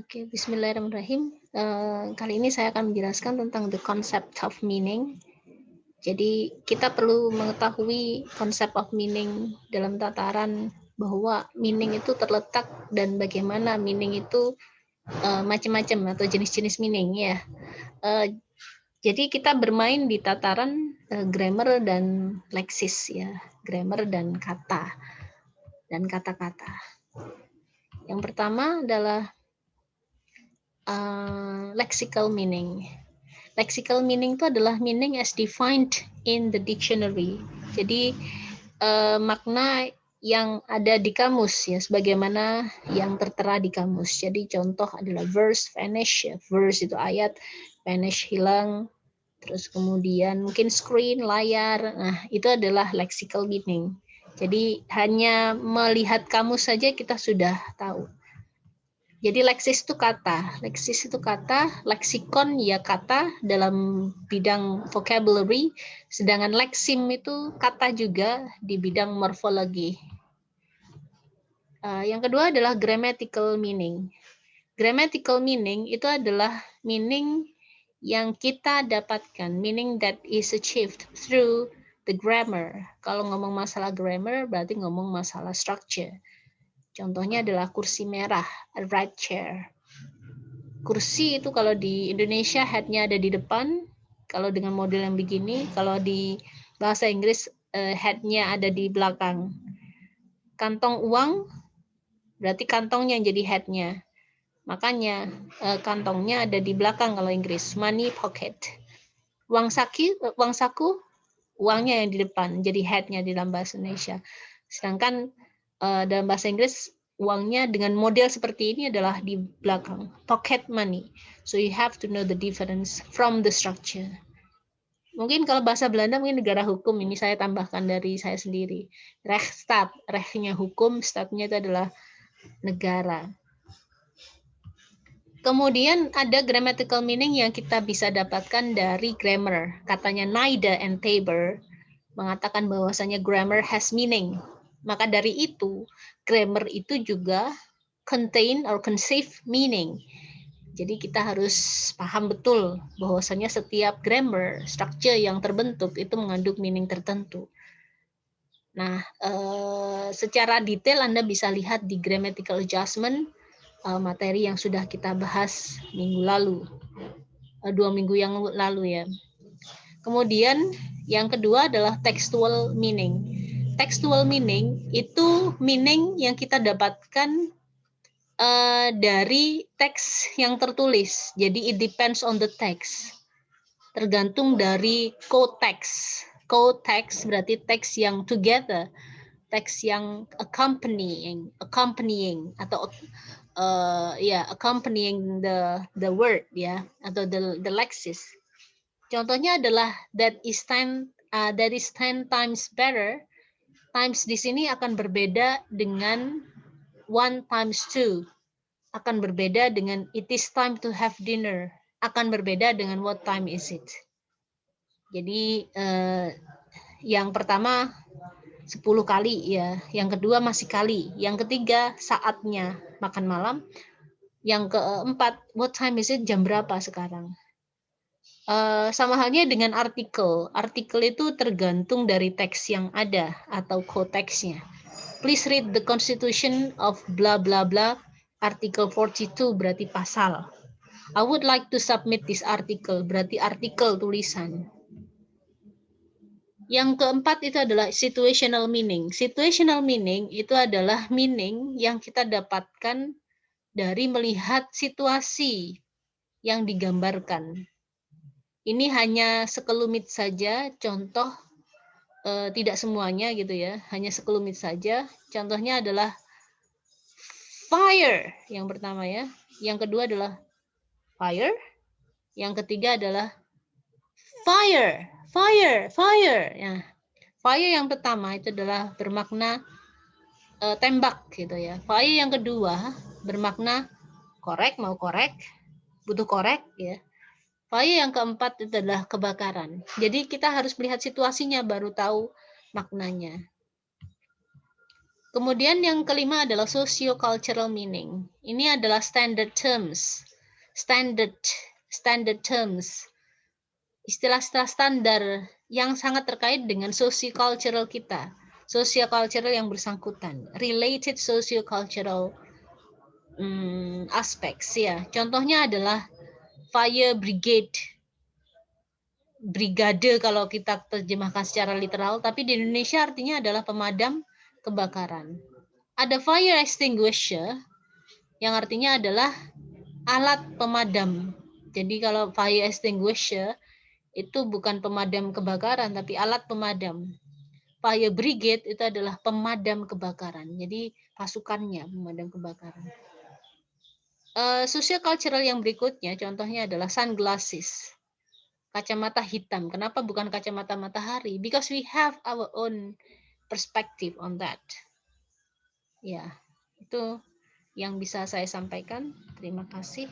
Oke, bismillahirrahmanirrahim. Kali ini saya akan menjelaskan tentang the concept of meaning. Jadi kita perlu mengetahui concept of meaning dalam tataran bahwa meaning itu terletak dan bagaimana meaning itu macam-macam atau jenis-jenis meaning ya. Jadi kita bermain di tataran grammar dan leksis ya, grammar dan kata dan kata-kata. Yang pertama adalah lexical meaning. Lexical meaning itu adalah meaning as defined in the dictionary. Jadi makna yang ada di kamus ya, sebagaimana yang tertera di kamus. Jadi contoh adalah verse, vanish. Ya. Verse itu ayat, vanish hilang. Terus kemudian mungkin screen, layar. Nah itu adalah lexical meaning. Jadi hanya melihat kamus saja kita sudah tahu. Jadi leksis itu kata, leksikon ya kata dalam bidang vocabulary, sedangkan leksim itu kata juga di bidang morfologi. Yang kedua adalah grammatical meaning. Grammatical meaning itu adalah meaning yang kita dapatkan, meaning that is achieved through the grammar. Kalau ngomong masalah grammar berarti ngomong masalah structure. Contohnya adalah kursi merah, a red chair. Kursi itu kalau di Indonesia head-nya ada di depan, kalau dengan model yang begini, kalau di bahasa Inggris head-nya ada di belakang. Kantong uang berarti kantongnya yang jadi head-nya. Makanya kantongnya ada di belakang kalau Inggris, money pocket. Uang saku, uangnya yang di depan, jadi head-nya di dalam bahasa Indonesia. Sedangkan dalam bahasa Inggris uangnya dengan model seperti ini adalah di belakang, pocket money. So you have to know the difference from the structure. Mungkin kalau bahasa Belanda mungkin negara hukum, ini saya tambahkan dari saya sendiri. Rechtsstaat, rechnya hukum, statnya itu adalah negara. Kemudian ada grammatical meaning yang kita bisa dapatkan dari grammar. Katanya Naida and Tabor mengatakan bahwasanya grammar has meaning. Maka dari itu, grammar itu juga contain or conceive meaning. Jadi kita harus paham betul bahwasanya setiap grammar, structure yang terbentuk itu mengandung meaning tertentu. Nah, secara detail Anda bisa lihat di grammatical adjustment, materi yang sudah kita bahas minggu lalu, 2 minggu yang lalu ya. Kemudian yang kedua adalah textual meaning. Textual meaning itu meaning yang kita dapatkan dari teks yang tertulis. Jadi it depends on the text. Tergantung dari co-text. Co-text berarti teks yang together, teks yang accompanying atau accompanying the word ya, atau the lexis. Contohnya adalah that is 10 times better. Times di sini akan berbeda dengan 1 times 2. Akan berbeda dengan it is time to have dinner. Akan berbeda dengan what time is it. Jadi yang pertama 10 kali ya, yang kedua masih kali, yang ketiga saatnya makan malam, yang keempat what time is it, jam berapa sekarang. Sama halnya dengan artikel. Artikel itu tergantung dari teks yang ada atau koteksnya. Please read the Constitution of blah blah blah. Artikel 42 berarti pasal. I would like to submit this article berarti artikel tulisan. Yang keempat itu adalah situational meaning. Situational meaning itu adalah meaning yang kita dapatkan dari melihat situasi yang digambarkan. Ini hanya sekelumit saja, contoh tidak semuanya gitu ya, hanya sekelumit saja. Contohnya adalah fire yang pertama ya, yang kedua adalah fire, yang ketiga adalah fire. Ya. Fire yang pertama itu adalah bermakna tembak gitu ya. Fire yang kedua bermakna korek, mau korek, butuh korek ya. Fire yang keempat itu adalah kebakaran. Jadi kita harus melihat situasinya baru tahu maknanya. Kemudian yang kelima adalah socio-cultural meaning. Ini adalah standard terms. Standard terms. Istilah-istilah standar yang sangat terkait dengan socio-cultural kita. Socio-cultural yang bersangkutan. Related socio-cultural aspects ya. Contohnya adalah fire brigade. Brigade kalau kita terjemahkan secara literal, tapi di Indonesia artinya adalah pemadam kebakaran. Ada fire extinguisher yang artinya adalah alat pemadam. Jadi kalau fire extinguisher itu bukan pemadam kebakaran tapi alat pemadam. Fire brigade itu adalah pemadam kebakaran. Jadi pasukannya pemadam kebakaran. Socio-cultural yang berikutnya contohnya adalah sunglasses. Kacamata hitam. Kenapa bukan kacamata matahari? Because we have our own perspective on that. Ya, itu yang bisa saya sampaikan. Terima kasih.